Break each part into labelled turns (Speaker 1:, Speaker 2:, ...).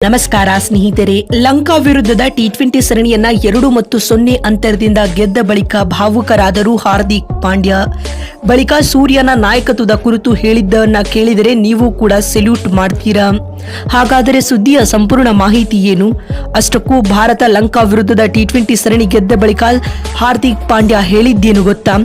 Speaker 1: ನಮಸ್ಕಾರ ಸ್ನೇಹಿತರೆ. ಲಂಕಾ ವಿರುದ್ಧದ ಟಿ20 ಸರಣಿಯನ್ನ 2-0 ಅಂತರದಿಂದ ಗೆದ್ದ ಬಳಿಕ ಭಾವುಕರಾದರು ಹಾರ್ದಿಕ್ ಪಾಂಡ್ಯ. ಬಳಿಕ ಸೂರ್ಯನ ನಾಯಕತ್ವದ ಕುರಿತು ಹೇಳಿದ್ದನ್ನ ಕೇಳಿದರೆ ನೀವು ಕೂಡ ಸೆಲ್ಯೂಟ್ ಮಾಡ್ತೀರಾ. ಹಾಗಾದರೆ ಸುದ್ದಿಯ ಸಂಪೂರ್ಣ ಮಾಹಿತಿ ಏನು? ಅಷ್ಟಕ್ಕೂ ಭಾರತ ಲಂಕಾ ವಿರುದ್ಧದ ಟಿ20 ಸರಣಿ ಗೆದ್ದ ಬಳಿಕ ಹಾರ್ದಿಕ್ ಪಾಂಡ್ಯ ಹೇಳಿದ್ದೇನು ಗೊತ್ತಾ?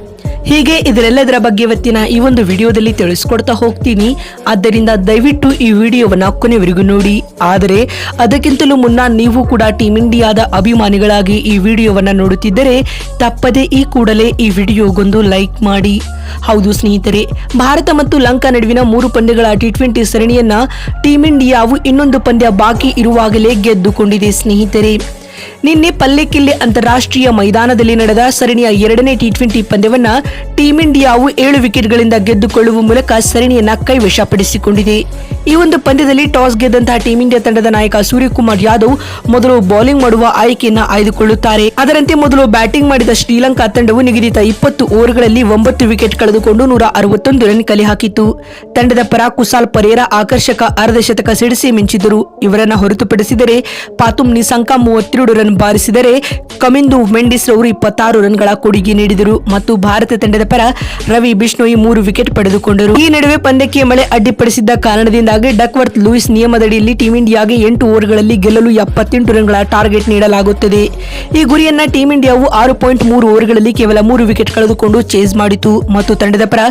Speaker 1: ಹೀಗೆ ಇದರೆಲ್ಲದರ ಬಗ್ಗೆ ಇವತ್ತಿನ ಈ ಒಂದು ವಿಡಿಯೋದಲ್ಲಿ ತಿಳಿಸ್ಕೊಡ್ತಾ ಹೋಗ್ತೀನಿ. ಆದ್ದರಿಂದ ದಯವಿಟ್ಟು ಈ ವಿಡಿಯೋವನ್ನ ಕೊನೆವರೆಗೂ ನೋಡಿ. ಆದರೆ ಅದಕ್ಕಿಂತಲೂ ಮುನ್ನ ನೀವು ಕೂಡ ಟೀಮ್ ಇಂಡಿಯಾದ ಅಭಿಮಾನಿಗಳಾಗಿ ಈ ವಿಡಿಯೋವನ್ನ ನೋಡುತ್ತಿದ್ದರೆ ತಪ್ಪದೆ ಈ ಕೂಡಲೇ ಈ ವಿಡಿಯೋಗೊಂದು ಲೈಕ್ ಮಾಡಿ. ಹೌದು ಸ್ನೇಹಿತರೆ, ಭಾರತ ಮತ್ತು ಲಂಕಾ ನಡುವಿನ 3 ಪಂದ್ಯಗಳ ಟಿ20 ಸರಣಿಯನ್ನ ಟೀಮ್ ಇಂಡಿಯಾವು ಇನ್ನೊಂದು ಪಂದ್ಯ ಬಾಕಿ ಇರುವಾಗಲೇ ಗೆದ್ದುಕೊಂಡಿದೆ ಸ್ನೇಹಿತರೆ. ನಿನ್ನೆ ಪಲ್ಲೆಕಿಲ್ಲೆ ಅಂತಾರಾಷ್ಟ್ರೀಯ ಮೈದಾನದಲ್ಲಿ ನಡೆದ ಸರಣಿಯ 2ನೇ ಟಿ20 ಪಂದ್ಯವನ್ನ ಟೀಮ್ ಇಂಡಿಯಾವು 7 ವಿಕೆಟ್ಗಳಿಂದ ಗೆದ್ದುಕೊಳ್ಳುವ ಮೂಲಕ ಸರಣಿಯನ್ನ ಕೈವಶಪಡಿಸಿಕೊಂಡಿದೆ. ಈ ಒಂದು ಪಂದ್ಯದಲ್ಲಿ ಟಾಸ್ ಗೆದ್ದಂತಹ ಟೀಮ್ ಇಂಡಿಯಾ ತಂಡದ ನಾಯಕ ಸೂರ್ಯಕುಮಾರ್ ಯಾದವ್ ಮೊದಲು ಬೌಲಿಂಗ್ ಮಾಡುವ ಆಯ್ಕೆಯನ್ನ ಆಯ್ದುಕೊಳ್ಳುತ್ತಾರೆ. ಅದರಂತೆ ಮೊದಲು ಬ್ಯಾಟಿಂಗ್ ಮಾಡಿದ ಶ್ರೀಲಂಕಾ ತಂಡವು ನಿಗದಿತ 20 ಓವರ್ಗಳಲ್ಲಿ 9 ವಿಕೆಟ್ ಕಳೆದುಕೊಂಡು 161 ರನ್ ಕಲೆ ಹಾಕಿತು. ತಂಡದ ಪರ ಕುಸಾಲ್ ಪರೇರಾ ಆಕರ್ಷಕ ಅರ್ಧಶತಕ ಸಿಡಿಸಿ ಮಿಂಚಿದರು. ಇವರನ್ನ ಹೊರತುಪಡಿಸಿದರೆ ಪಾತುಮ್ ನಿಸಂಕ 32 ರನ್ ಬಾರಿಸಿದರೆ ಕಮಿಂದು ಮೆಂಡಿಸ್ ರವರು 26 ರನ್ಗಳ ಕೊಡುಗೆ ನೀಡಿದರು ಮತ್ತು ಭಾರತ ತಂಡದ ಪರ ರವಿ ಬಿಷ್ಣೋಯಿ 3 ವಿಕೆಟ್ ಪಡೆದುಕೊಂಡರು. ಈ ನಡುವೆ ಪಂದ್ಯಕ್ಕೆ ಮಳೆ ಅಡ್ಡಿಪಡಿಸಿದ್ದ ಕಾರಣದಿಂದಾಗಿ ಡಕ್ವರ್ತ್ ಲೂಯಿಸ್ ನಿಯಮದಡಿಯಲ್ಲಿ ಟೀಮ್ ಇಂಡಿಯಾಗೆ 8 ಓವರ್ಗಳಲ್ಲಿ ಗೆಲ್ಲಲು 78 ರನ್ಗಳ ಟಾರ್ಗೆಟ್ ನೀಡಲಾಗುತ್ತದೆ. ಈ ಗುರಿಯನ್ನ ಟೀಮ್ ಇಂಡಿಯಾವು 6.3 ಓವರ್ಗಳಲ್ಲಿ ಕೇವಲ 3 ವಿಕೆಟ್ ಕಳೆದುಕೊಂಡು ಚೇಸ್ ಮಾಡಿತು ಮತ್ತು ತಂಡದ ಪರ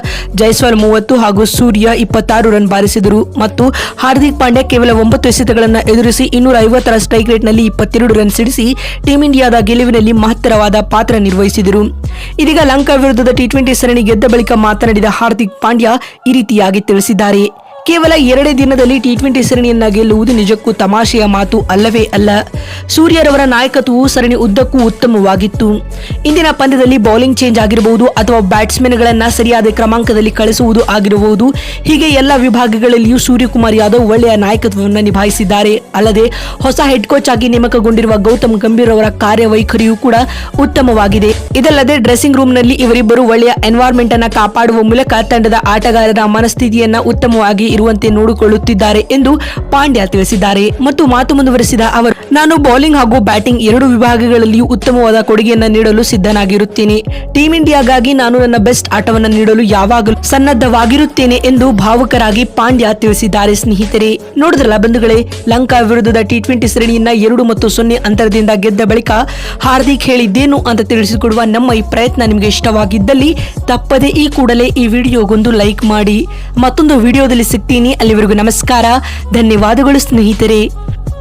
Speaker 1: ಜೈಸ್ವಾಲ್ 30 ಹಾಗೂ ಸೂರ್ಯ 26 ರನ್ ಬಾರಿಸಿದರು ಮತ್ತು ಹಾರ್ದಿಕ್ ಪಾಂಡ್ಯ ಕೇವಲ 9 ಎಸೆತಗಳನ್ನು ಎದುರಿಸಿ 250ರ ಸ್ಟ್ರೈಕ್ ರೇಟ್ ನಲ್ಲಿ 22 ರನ್ ಸಿಡಿಸಿ ಟೀಮ್ ಇಂಡಿಯಾದ ಗೆಲುವಿನಲ್ಲಿ ಮಹತ್ತರವಾದ ಪಾತ್ರ ನಿರ್ವಹಿಸಿದರು. ಇದೀಗ ಲಂಕಾ ವಿರುದ್ಧದ ಟಿ20 ಸರಣಿ ಗೆದ್ದ ಬಳಿಕ ಮಾತನಾಡಿದ ಹಾರ್ದಿಕ್ ಪಾಂಡ್ಯ ಈ ರೀತಿಯಾಗಿ ತಿಳಿಸಿದ್ದಾರೆ. ಕೇವಲ 2 ದಿನದಲ್ಲಿ ಟಿ20 ಸರಣಿಯನ್ನ ಗೆಲ್ಲುವುದು ನಿಜಕ್ಕೂ ತಮಾಷೆಯ ಮಾತು ಅಲ್ಲವೇ ಅಲ್ಲ. ಸೂರ್ಯರವರ ನಾಯಕತ್ವವು ಸರಣಿ ಉದ್ದಕ್ಕೂ ಉತ್ತಮವಾಗಿತ್ತು. ಇಂದಿನ ಪಂದ್ಯದಲ್ಲಿ ಬೌಲಿಂಗ್ ಚೇಂಜ್ ಆಗಿರಬಹುದು ಅಥವಾ ಬ್ಯಾಟ್ಸ್ಮನ್ ಗಳನ್ನ ಸರಿಯಾದ ಕ್ರಮಾಂಕದಲ್ಲಿ ಕಳಿಸುವುದು ಆಗಿರಬಹುದು. ಹೀಗೆ ಎಲ್ಲ ವಿಭಾಗಗಳಲ್ಲಿಯೂ ಸೂರ್ಯಕುಮಾರ್ ಯಾದವ್ ಒಳ್ಳೆಯ ನಾಯಕತ್ವವನ್ನು ನಿಭಾಯಿಸಿದ್ದಾರೆ. ಅಲ್ಲದೆ ಹೊಸ ಹೆಡ್ ಕೋಚ್ ಆಗಿ ನೇಮಕಗೊಂಡಿರುವ ಗೌತಮ್ ಗಂಭೀರ್ ಅವರ ಕಾರ್ಯವೈಖರಿಯೂ ಕೂಡ ಉತ್ತಮವಾಗಿದೆ. ಇದಲ್ಲದೆ ಡ್ರೆಸ್ಸಿಂಗ್ ರೂಮ್ ನಲ್ಲಿ ಇವರಿಬ್ಬರು ಒಳ್ಳೆಯ ಎನ್ವೈರನ್ಮೆಂಟ್ ಅನ್ನ ಕಾಪಾಡುವ ಮೂಲಕ ತಂಡದ ಆಟಗಾರರ ಮನಸ್ಥಿತಿಯನ್ನ ಉತ್ತಮವಾಗಿ ಇರುವಂತೆ ನೋಡಿಕೊಳ್ಳುತ್ತಿದ್ದಾರೆ ಎಂದು ಪಾಂಡ್ಯ ತಿಳಿಸಿದ್ದಾರೆ ಮತ್ತು ಮಾತು ಮುಂದುವರೆಸಿದ ಅವರು, ನಾನು ಬೌಲಿಂಗ್ ಹಾಗೂ ಬ್ಯಾಟಿಂಗ್ 2 ವಿಭಾಗಗಳಲ್ಲಿಯೂ ಉತ್ತಮವಾದ ಕೊಡುಗೆಯನ್ನು ನೀಡಲು ಸಿದ್ಧನಾಗಿರುತ್ತೇನೆ. ಟೀಮ್ ಇಂಡಿಯಾಗಾಗಿ ನಾನು ನನ್ನ ಬೆಸ್ಟ್ ಆಟವನ್ನು ನೀಡಲು ಯಾವಾಗಲೂ ಸನ್ನದ್ಧವಾಗಿರುತ್ತೇನೆ ಎಂದು ಭಾವುಕರಾಗಿ ಪಾಂಡ್ಯ ತಿಳಿಸಿದ್ದಾರೆ. ಸ್ನೇಹಿತರೆ, ನೋಡಿದ್ರಲ್ಲ ಬಂಧುಗಳೇ, ಲಂಕಾ ವಿರುದ್ಧದ ಟಿ20 ಸರಣಿಯನ್ನ 2-0 ಅಂತರದಿಂದ ಗೆದ್ದ ಬಳಿಕ ಹಾರ್ದಿಕ್ ಹೇಳಿದ್ದೇನು ಅಂತ ತಿಳಿಸಿಕೊಡುವ ನಮ್ಮ ಈ ಪ್ರಯತ್ನ ನಿಮಗೆ ಇಷ್ಟವಾಗಿದ್ದಲ್ಲಿ ತಪ್ಪದೆ ಈ ಕೂಡಲೇ ಈ ವಿಡಿಯೋಗೊಂದು ಲೈಕ್ ಮಾಡಿ. ಮತ್ತೊಂದು ವಿಡಿಯೋದಲ್ಲಿ ಸಿಗ್ತೀನಿ. ಅಲ್ಲಿವರೆಗೂ ನಮಸ್ಕಾರ, ಧನ್ಯವಾದಗಳು ಸ್ನೇಹಿತರೆ.